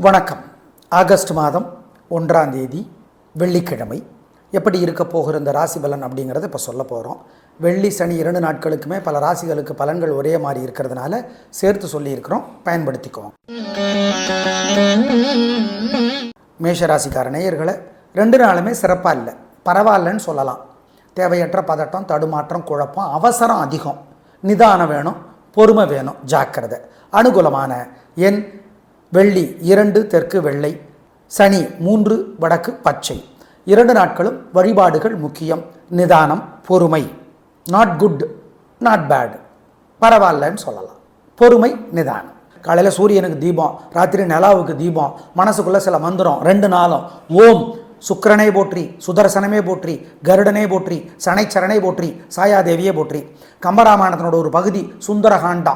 வணக்கம். ஆகஸ்ட் மாதம் 1ஆம் தேதி வெள்ளிக்கிழமை எப்படி இருக்க போகிற இந்த ராசி பலன் அப்படிங்கிறத இப்போ சொல்ல போகிறோம். வெள்ளி சனி 2 நாட்களுக்குமே பல ராசிகளுக்கு பலன்கள் ஒரே மாதிரி இருக்கிறதுனால சேர்த்து சொல்லியிருக்கிறோம், பயன்படுத்திக்குவோம். மேஷராசிக்கார நேயர்களை 2 நாளுமே சிறப்பாக இல்லை, பரவாயில்லன்னு சொல்லலாம். தேவையற்ற பதட்டம், தடுமாற்றம், குழப்பம், அவசரம் அதிகம், நிதானம் வேணும், பொறுமை வேணும், ஜாக்கிரதை. அனுகூலமான எண் வெள்ளி 2 தெற்கு வெள்ளை, சனி 3 வடக்கு பச்சை. 2 நாட்களும் வழிபாடுகள் முக்கியம். நிதானம், பொறுமை. நாட் குட், நாட் பேட், பரவாயில்லன்னு சொல்லலாம். பொறுமை, நிதானம். காலையில் சூரியனுக்கு தீபம், ராத்திரி நிலாவுக்கு தீபம், மனசுக்குள்ளே சில மந்திரம். 2 நாளும் ஓம் சுக்கிரனை போற்றி, சுதர்சனமே போற்றி, கருடனே போற்றி, சனைச்சரனை போற்றி, சாயாதேவியே போற்றி. கம்பராமாயணத்தினோட ஒரு பகுதி சுந்தரகாண்டா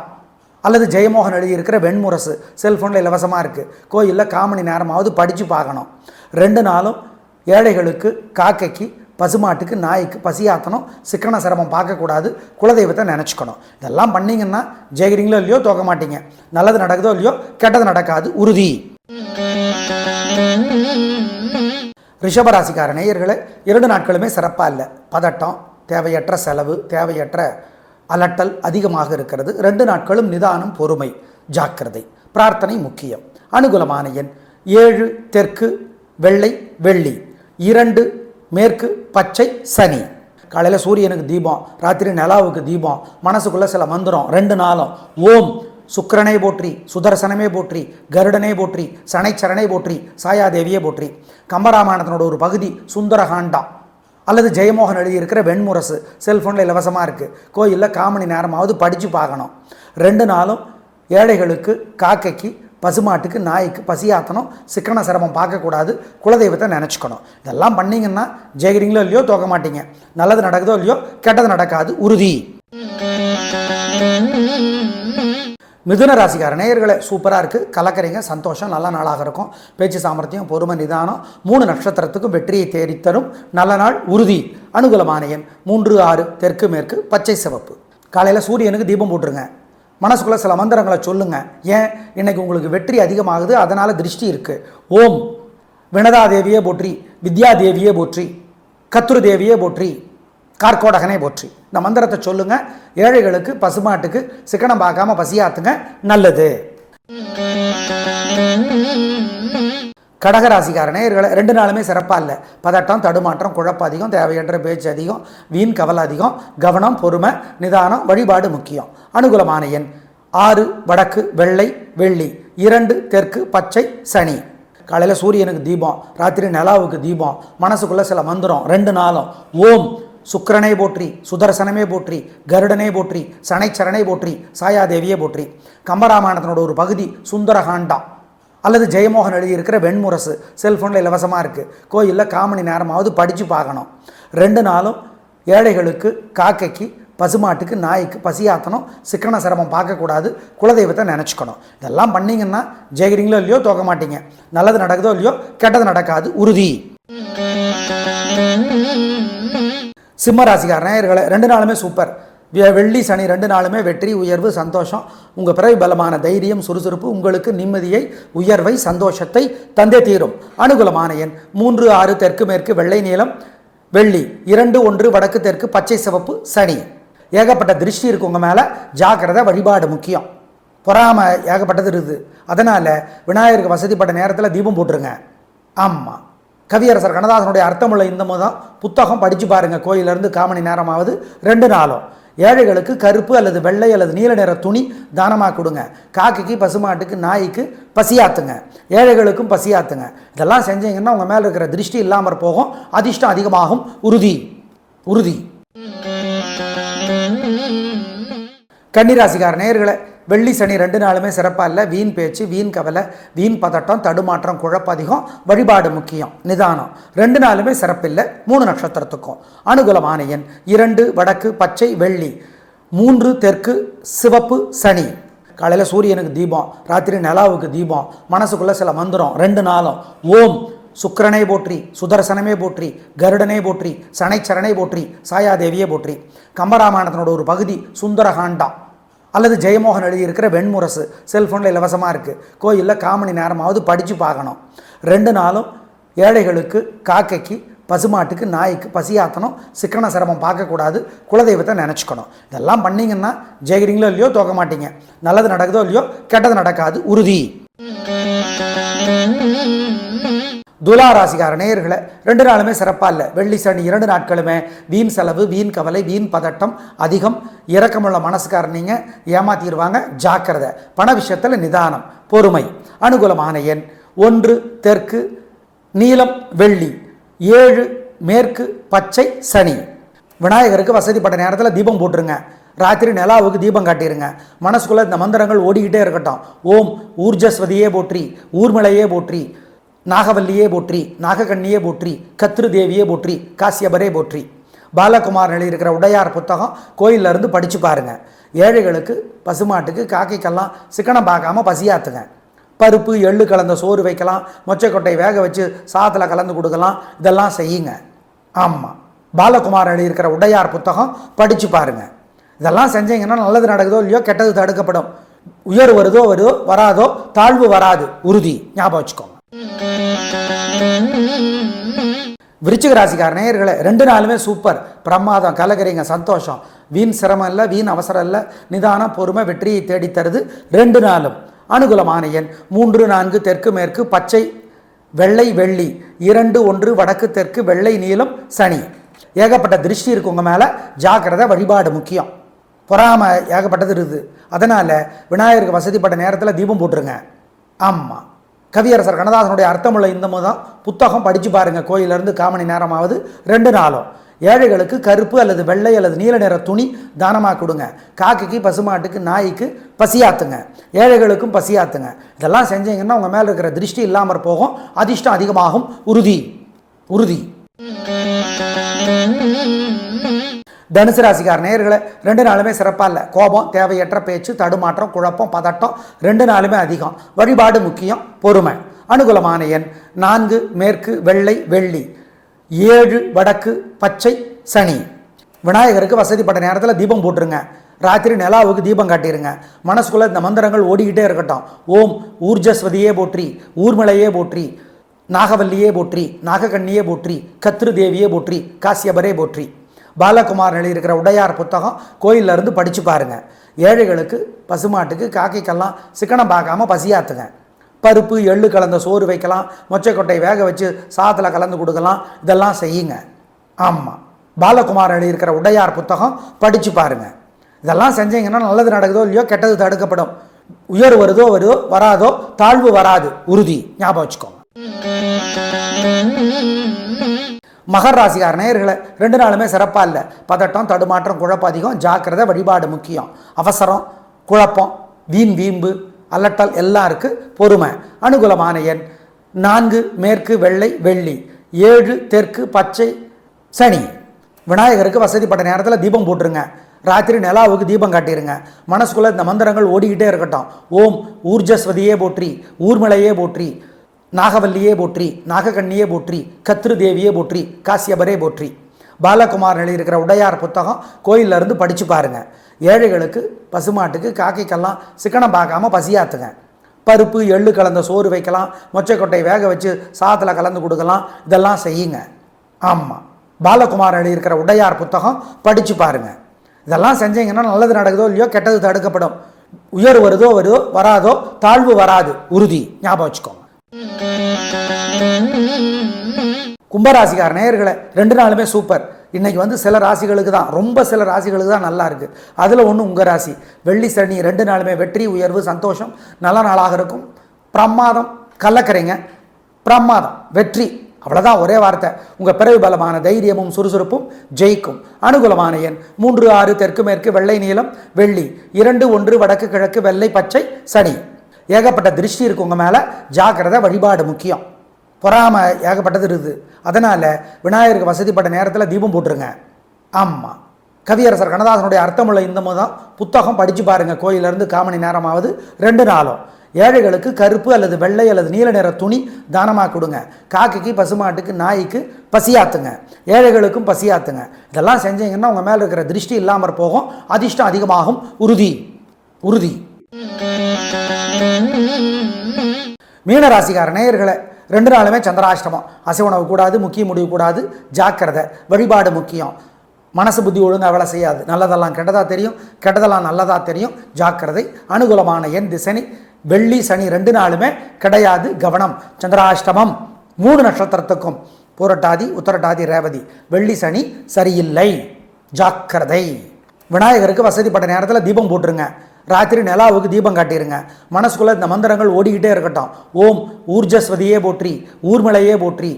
அல்லது ஜெயமோகன் எழுதியிருக்கிற வெண்முரசு செல்ஃபோனில் இலவசமாக இருக்குது. கோயிலில் காமணி நேரமாவது படித்து பார்க்கணும். 2 நாளும் ஏழைகளுக்கு, காக்கைக்கு, பசுமாட்டுக்கு, நாய்க்கு பசியாற்றணும். சிக்கன சிரமம் பார்க்கக்கூடாது. குலதெய்வத்தை நினச்சிக்கணும். இதெல்லாம் பண்ணிங்கன்னா ஜெயிக்கிறீங்களோ இல்லையோ தோக்க மாட்டீங்க. நல்லது நடக்குதோ இல்லையோ கெட்டது நடக்காது, உறுதி. ரிஷபராசிக்கார நேயர்களை 2 நாட்களுமே சிறப்பாக இல்லை. பதட்டம், தேவையற்ற செலவு, தேவையற்ற அலட்டல் அதிகமாக இருக்கிறது. 2 நாட்களும் நிதானம், பொறுமை, ஜாக்கிரதை. பிரார்த்தனை முக்கியம். அனுகூலமான எண் 7 தெற்கு வெள்ளை வெள்ளி, 2 மேற்கு பச்சை சனி. காலையில் சூரியனுக்கு தீபம், ராத்திரி நிலாவுக்கு தீபம், மனசுக்குள்ளே சில மந்திரம். 2 நாளும் ஓம் சுக்கிரனை போற்றி, சுதர்சனமே போற்றி, கருடனே போற்றி, சனைச்சரனை போற்றி, சாயாதேவியே போற்றி. கம்பராமாயணத்தினோட ஒரு பகுதி சுந்தரகாண்டா அல்லது ஜெயமோகன் எழுதியிருக்கிற வெண்முரசு செல்ஃபோனில் இலவசமாக இருக்குது. கோயிலில் காமணி நேரமாவது படித்து பார்க்கணும். 2 நாளும் ஏழைகளுக்கு, காக்கைக்கு, பசுமாட்டுக்கு, நாய்க்கு பசியாற்றணும். சிக்கன சிரமம் பார்க்கக்கூடாது. குலதெய்வத்தை நினச்சிக்கணும். இதெல்லாம் பண்ணிங்கன்னா ஜெயிக்கிறீங்களோ இல்லையோ தோக்க மாட்டீங்க. நல்லது நடக்குதோ இல்லையோ கெட்டது நடக்காது, உறுதி. மிதுன ராசிக்கார நேயர்களை சூப்பராக இருக்குது, கலக்கறீங்க, சந்தோஷம், நல்ல நாளாக இருக்கும். பேச்சு சாமர்த்தியம், பொறுமை, நிதானம். 3 நட்சத்திரத்துக்கும் வெற்றியை தேடித்தரும் நல்ல நாள், உறுதி. அனுகூலமான எண் 3 6 தெற்கு மேற்கு பச்சை சிவப்பு. காலையில் சூரியனுக்கு தீபம் போட்டுருங்க. மனசுக்குள்ளே சில மந்திரங்களை சொல்லுங்கள். ஏன் இன்னைக்கு உங்களுக்கு வெற்றி அதிகமாகுது, அதனால் திருஷ்டி இருக்குது. ஓம் வினதாதேவியே போற்றி, வித்யாதேவியே போற்றி, கத்துரு தேவியே போற்றி, கார்கோடகனே போற்றி. இந்த மந்திரத்தை சொல்லுங்கள். ஏழைகளுக்கு, பசுமாட்டுக்கு சிக்கனம் பார்க்காம பசியாத்துங்க, நல்லது. கடகராசிக்கார நேயர்களை 2 நாளுமே சிறப்பாக இல்லை. பதட்டம், தடுமாற்றம், குழப்பம் அதிகம், தேவையற்ற பேச்சு அதிகம், வீண் கவலை அதிகம். கவனம், பொறுமை, நிதானம், வழிபாடு முக்கியம். அனுகூலமான எண் 6 வடக்கு வெள்ளை வெள்ளி, 2 தெற்கு பச்சை சனி. காலையில் சூரியனுக்கு தீபம், ராத்திரி நிலாவுக்கு தீபம், மனசுக்குள்ளே சில மந்திரம். 2 நாளும் ஓம் சுக்கிரனை போற்றி, சுதர்சனமே போற்றி, கருடனே போற்றி, சனைச்சரனை போற்றி, சாயாதேவியே போற்றி. கம்பராமாயணத்தினோட ஒரு பகுதி சுந்தரகாண்டா அல்லது ஜெயமோகன் எழுதியிருக்கிற வெண்முரசு செல்ஃபோனில் இலவசமாக இருக்குது. கோயிலில் காமணி நேரமாவது படித்து பார்க்கணும். 2 நாளும் ஏழைகளுக்கு, காக்கைக்கு, பசுமாட்டுக்கு, நாய்க்கு பசியாற்றணும். சிக்கன சிரமம் பார்க்கக்கூடாது. குலதெய்வத்தை நினச்சிக்கணும். இதெல்லாம் பண்ணிங்கன்னா ஜெயிக்கிறீங்களோ இல்லையோ தோக்க மாட்டீங்க. நல்லது நடக்குதோ இல்லையோ கெட்டது நடக்காது, உறுதி. சிம்மராசிக்கார நேயர்களை 2 நாளுமே சூப்பர். வெள்ளி சனி 2 நாளுமே வெற்றி, உயர்வு, சந்தோஷம். உங்கள் பிறகு பலமான தைரியம், சுறுசுறுப்பு உங்களுக்கு நிம்மதியை, உயர்வை, சந்தோஷத்தை தந்தே தீரும். அனுகூலமான எண் 3 6 தெற்கு மேற்கு வெள்ளை நீலம் வெள்ளி, 2 1 வடக்கு தெற்கு பச்சை சிவப்பு சனி. ஏகப்பட்ட திருஷ்டி இருக்கு உங்கள் மேலே, ஜாக்கிரதை. வழிபாடு முக்கியம். பொறாமை ஏகப்பட்டது இருக்குது. அதனால் விநாயகருக்கு வசதிப்பட்ட நேரத்தில் தீபம் போட்டுருங்க. ஆமாம், கவியரசர் கண்ணதாசனுடைய அர்த்தமுள்ள இந்த முதல் புத்தகம் படித்து பாருங்கள். கோயிலிருந்து காமணி நேரமாவது 2 நாளும். ஏழைகளுக்கு கருப்பு அல்லது வெள்ளை அல்லது நீல நிற துணி தானமாக கொடுங்க. காக்கைக்கு, பசுமாட்டுக்கு, நாய்க்கு பசியாத்துங்க. ஏழைகளுக்கும் பசியாத்துங்க. இதெல்லாம் செஞ்சீங்கன்னா உங்கள் மேலே இருக்கிற திருஷ்டி இல்லாமல் போகும், அதிர்ஷ்டம் அதிகமாகும், உறுதி உறுதி. கன்னிராசிக்கார நேயர்களை வெள்ளி சனி 2 நாளுமே சிறப்பாக இல்லை. வீண் பேச்சு, வீண் கவலை, வீண் பதட்டம், தடுமாற்றம், குழப்பம் அதிகம். வழிபாடு முக்கியம், நிதானம். 2 நாளுமே சிறப்பில்லை 3 நட்சத்திரத்துக்கும். அனுகூலமான எண் 2 வடக்கு பச்சை வெள்ளி, 3 தெற்கு சிவப்பு சனி. காலையில் சூரியனுக்கு தீபம், ராத்திரி நிலாவுக்கு தீபம், மனசுக்குள்ளே சில மந்திரம். 2 நாளும் ஓம் சுக்கிரனை போற்றி, சுதர்சனமே போற்றி, கருடனே போற்றி, சனைச்சரனை போற்றி, சாயாதேவியே போற்றி. கம்பராமாயணத்தினோட ஒரு பகுதி சுந்தரகாண்டா அல்லது ஜெயமோகன் எழுதியிருக்கிற வெண்முரசு செல்ஃபோனில் இலவசமாக இருக்குது, கோயிலில் 1/4 மணி நேரமாவது படித்து பார்க்கணும். 2 நாளும் ஏழைகளுக்கு, காக்கைக்கு, பசுமாட்டுக்கு, நாய்க்கு பசியாற்றணும். சிக்கன சிரமம் பார்க்கக்கூடாது. குலதெய்வத்தை நினச்சிக்கணும். இதெல்லாம் பண்ணிங்கன்னா ஜெயிக்கிறீங்களோ இல்லையோ தோக்க மாட்டீங்க. நல்லது நடக்குதோ இல்லையோ கெட்டது நடக்காது உறுதி. துலா ராசிக்கார நேயர்களை 2 நாளுமே சிறப்பாக இல்லை. வெள்ளி சனி 2 நாட்களுமே வீண் செலவு, வீண் கவலை, வீண் பதட்டம் அதிகம். இரக்கமுள்ள மனசுக்கார நீங்கள் ஏமாத்திடுவாங்க. ஜாக்கிரதை. பண விஷயத்தில் நிதானம், பொறுமை. அனுகூலமான எண் 1 தெற்கு, நீலம், வெள்ளி. 7 மேற்கு, பச்சை, சனி. விநாயகருக்கு வசதிப்பட்ட நேரத்தில் தீபம் போட்டுருங்க. ராத்திரி நிலாவுக்கு தீபம் காட்டிடுங்க. மனசுக்குள்ளே இந்த மந்திரங்கள் ஓடிக்கிட்டே இருக்கட்டும். ஓம் ஊர்ஜஸ்வதியே போற்றி, ஊர்மலையே போற்றி, நாகவல்லியே போற்றி, நாகக்கண்ணியே போற்றி, கத்ரு தேவியே போற்றி, காசியபரே போற்றி. பாலகுமார் எழுதியிருக்கிற உடையார் புத்தகம் கோயிலில் இருந்து படித்து பாருங்கள். ஏழைகளுக்கு, பசுமாட்டுக்கு, காக்கைக்கெல்லாம் சிக்கனம் பார்க்காம பசியாத்துங்க. பருப்பு எள்ளு கலந்த சோறு வைக்கலாம். மொச்சைக்கொட்டை வேக வச்சு சாதத்தில் கலந்து கொடுக்கலாம். இதெல்லாம் செய்யுங்க. ஆமாம், பாலகுமார் எழுதியிருக்கிற உடையார் புத்தகம் படித்து பாருங்கள். இதெல்லாம் செஞ்சீங்கன்னா நல்லது நடக்குதோ இல்லையோ கெட்டது தடுக்கப்படும். உயர் வருதோ வராதோ தாழ்வு வராது உறுதி. ஞாபகம் வச்சுக்கோங்க. விருச்சிக ராசிக்கார நேயர்களை 2 நாளுமே சூப்பர், பிரமாதம், கலகரிங்க, சந்தோஷம். வீண் சிரமம் இல்லை, வீண் அவசரம் இல்லை, நிதானம், பொறுமை வெற்றியை தேடி தருது 2 நாளும். அனுகூலமான எண் 3 4 தெற்கு மேற்கு, பச்சை, வெள்ளை, வெள்ளி. 2 1 வடக்கு தெற்கு, வெள்ளை, நீலம், சனி. ஏகப்பட்ட திருஷ்டி இருக்கு உங்கள் மேலே. ஜாக்கிரதை. வழிபாடு முக்கியம். பொறாமை ஏகப்பட்டது இருக்குது. அதனால் விநாயகருக்கு வசதிப்பட்ட நேரத்தில் தீபம் போட்டுருங்க. ஆமாம், கவியரசர் கண்ணதாசனுடைய அர்த்தமுள்ள இந்த முதல் புத்தகம் படித்து பாருங்கள். கோயிலிருந்து 1/4 மணி நேரமாவது 2 நாளும். ஏழைகளுக்கு கருப்பு அல்லது வெள்ளை அல்லது நீல நிற துணி தானமாக கொடுங்க. காக்கைக்கு, பசுமாட்டுக்கு, நாய்க்கு பசியாத்துங்க. ஏழைகளுக்கும் பசியாத்துங்க. இதெல்லாம் செஞ்சீங்கன்னா உங்கள் மேலே இருக்கிற திருஷ்டி இல்லாமல் போகும். அதிர்ஷ்டம் அதிகமாகும் உறுதி. உறுதி. தனுசு ராசிக்கார நேயர்களை 2 நாளுமே சிறப்பாக இல்லை. கோபம், தேவையற்ற பேச்சு, தடுமாற்றம், குழப்பம், பதட்டம் 2 நாளுமே அதிகம். வழிபாடு முக்கியம், பொறுமை. அனுகூலமான எண் 4 மேற்கு, வெள்ளை, வெள்ளி. 7 வடக்கு, பச்சை, சனி. விநாயகருக்கு வசதிப்பட்ட நேரத்தில் தீபம் போட்டுருங்க. ராத்திரி நிலாவுக்கு தீபம் காட்டிடுங்க. மனசுக்குள்ளே இந்த மந்திரங்கள் ஓடிக்கிட்டே இருக்கட்டும். ஓம் ஊர்ஜஸ்வதியே போற்றி, ஊர்மலையே போற்றி, நாகவல்லியே போற்றி, நாகக்கண்ணியே போற்றி, கத்ரு தேவியே போற்றி, காசியபரே போற்றி. பாலகுமார் எழுதியிருக்கிற உடையார் புத்தகம் கோயிலில் இருந்து படித்து பாருங்கள். ஏழைகளுக்கு, பசுமாட்டுக்கு, காக்கைக்கெல்லாம் சிக்கனம் பார்க்காம பசியாத்துங்க. பருப்பு எள்ளு கலந்த சோறு வைக்கலாம். மொச்சைக்கொட்டை வேக வச்சு சாதத்தில் கலந்து கொடுக்கலாம். இதெல்லாம் செய்யுங்க. ஆமாம், பாலகுமார் எழுதியிருக்கிற உடையார் புத்தகம் படித்து பாருங்கள். இதெல்லாம் செஞ்சீங்கன்னா நல்லது நடக்குதோ இல்லையோ கெட்டது தடுக்கப்படும். உயர் வருதோ வராதோ தாழ்வு வராது உறுதி. ஞாபகம் வச்சுக்கோங்க. மகர் ராசிக்கார நேயர்களை 2 நாளுமே சிறப்பாக இல்லை. பதட்டம், தடுமாற்றம், குழப்பம் அதிகம். ஜாக்கிரதை. வழிபாடு முக்கியம். அவசரம், குழப்பம், வீண் வீம்பு, அல்லட்டல் எல்லாம் இருக்குது. பொறுமை. அனுகூலமான எண் 4 மேற்கு, வெள்ளை, வெள்ளி. 7 தெற்கு, பச்சை, சனி. விநாயகருக்கு வசதிப்பட்ட நேரத்தில் தீபம் போட்டுருங்க. ராத்திரி நிலாவுக்கு தீபம் காட்டிடுங்க. மனசுக்குள்ளே இந்த மந்திரங்கள் ஓடிக்கிட்டே இருக்கட்டும். ஓம் ஊர்ஜஸ்வதியே போற்றி, ஊர்மலையே போற்றி, நாகவல்லியே போற்றி, நாகக்கண்ணியே போற்றி, கத்ரு தேவியே போற்றி, காசியபரே போற்றி. பாலகுமார் எழுதியிருக்கிற உடையார் புத்தகம் கோயிலில் இருந்து படித்து பாருங்கள். ஏழைகளுக்கு, பசுமாட்டுக்கு, காக்கைக்கெல்லாம் சிக்கனம் பார்க்காம பசியாத்துங்க. பருப்பு எள்ளு கலந்த சோறு வைக்கலாம். மொச்சைக்கொட்டை வேக வச்சு சாதத்தில் கலந்து கொடுக்கலாம். இதெல்லாம் செய்யுங்க. ஆமாம், பாலகுமார் எழுதியிருக்கிற உடையார் புத்தகம் படித்து பாருங்கள். இதெல்லாம் செஞ்சீங்கன்னா நல்லது நடக்குதோ இல்லையோ கெட்டது தடுக்கப்படும். உயர் வருதோ வராதோ தாழ்வு வராது உறுதி. ஞாபகம் வச்சுக்கோங்க. கும்பராசிக்கார நேயர்களை 2 நாளுமே சூப்பர். இன்றைக்கி சில ராசிகளுக்கு தான், ரொம்ப சில ராசிகளுக்கு தான் நல்லா இருக்குது. அதில் ஒன்று உங்கள் ராசி. வெள்ளி சனி 2 நாளுமே வெற்றி, உயர்வு, சந்தோஷம், நல்ல நாளாக இருக்கும். பிரமாதம், கலக்கரைங்க, பிரமாதம், வெற்றி. அவ்வளோதான், ஒரே வார்த்தை. உங்கள் பிறவி பலமான தைரியமும் சுறுசுறுப்பும் ஜெயிக்கும். அனுகூலமான எண் 3 6 தெற்கு மேற்கு, வெள்ளை, நீலம், வெள்ளி. 2 1 வடக்கு கிழக்கு, வெள்ளை, பச்சை, சனி. ஏகப்பட்ட திருஷ்டி இருக்கு உங்கள் மேலே. ஜாக்கிரதை. வழிபாடு முக்கியம். பொறாமை ஏகப்பட்டது இருக்குது. அதனால் விநாயகருக்கு வசதிப்பட்ட நேரத்தில் தீபம் போட்டுருங்க. ஆமாம், கவியரசர் கண்ணதாசனுடைய அர்த்தமுள்ள இந்த முதல் புத்தகம் படித்து பாருங்கள். கோயிலிருந்து 1/4 மணி நேரமாவது 2 நாளும். ஏழைகளுக்கு கருப்பு அல்லது வெள்ளை அல்லது நீல நிற துணி தானமாக கொடுங்க. காக்கைக்கு, பசுமாட்டுக்கு, நாய்க்கு பசியாத்துங்க. ஏழைகளுக்கும் பசியாத்துங்க. இதெல்லாம் செஞ்சீங்கன்னா உங்கள் மேலே இருக்கிற திருஷ்டி இல்லாமல் போகும். அதிர்ஷ்டம் அதிகமாகும் உறுதி. உறுதி. மீனராசிக்கார நேயர்களை 2 நாளுமே சந்திராஷ்டமம். அசைவனவு கூடாது, முக்கிய முடிவு கூடாது, ஜாக்கிரதை. வழிபாடு முக்கியம். மனசு புத்தி ஒழுங்காக வேலை செய்யாது. நல்லதெல்லாம் கெட்டதாக தெரியும், கெட்டதெல்லாம் நல்லதாக தெரியும். ஜாக்கிரதை. அனுகூலமான எண் திசனி. வெள்ளி சனி 2 நாளுமே கிடையாது, கவனம். சந்திராஷ்டமம் 3 நட்சத்திரத்துக்கும் பூரட்டாதி, உத்தரட்டாதி, ரேவதி. வெள்ளி சனி சரியில்லை, ஜாக்கிரதை. விநாயகருக்கு வசதிப்பட்ட நேரத்தில் தீபம் போட்டுருங்க. ராத்திரி நிலாவுக்கு தீபம் காட்டிடுங்க. மனசுக்குள்ளே இந்த மந்திரங்கள் ஓடிக்கிட்டே இருக்கட்டும். ஓம் ஊர்ஜஸ்வதியே போற்றி, ஊர்மலையே போற்றி,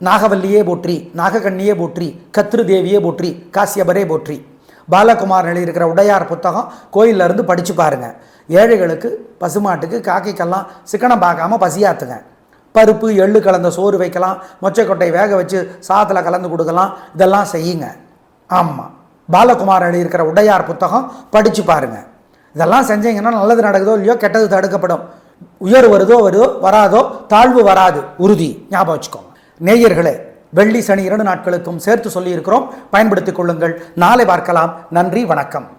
நாகவல்லியே போற்றி, நாகக்கண்ணியே போற்றி, கத்ரு தேவியே போற்றி, காசியபரே போற்றி. பாலகுமார் எழுதியிருக்கிற உடையார் புத்தகம் கோயிலிருந்து படித்து பாருங்கள். ஏழைகளுக்கு, பசுமாட்டுக்கு, காக்கைக்கெல்லாம் சிக்கனம் பார்க்காம பசியாத்துங்க. பருப்பு எள்ளு கலந்த சோறு வைக்கலாம், மொச்சைக்கொட்டை வேக வச்சு சாதத்தில் கலந்து கொடுக்கலாம். இதெல்லாம் செய்யுங்க. ஆமாம், பாலகுமார் எழுதியிருக்கிற உடையார் புத்தகம் படித்து பாருங்கள். இதெல்லாம் செஞ்சீங்கன்னா நல்லது நடக்குதோ இல்லையோ, கெட்டது தடுக்கப்படும். உயர் வருதோ வராதோ, தாழ்வு வராது, உறுதி. ஞாபகம் வச்சுக்கோங்க. நேயர்களே, வெள்ளி சனி 2 நாட்களுக்கும் சேர்த்து சொல்லியிருக்கிறோம். பயன்படுத்திக் கொள்ளுங்கள். நாளை பார்க்கலாம். நன்றி, வணக்கம்.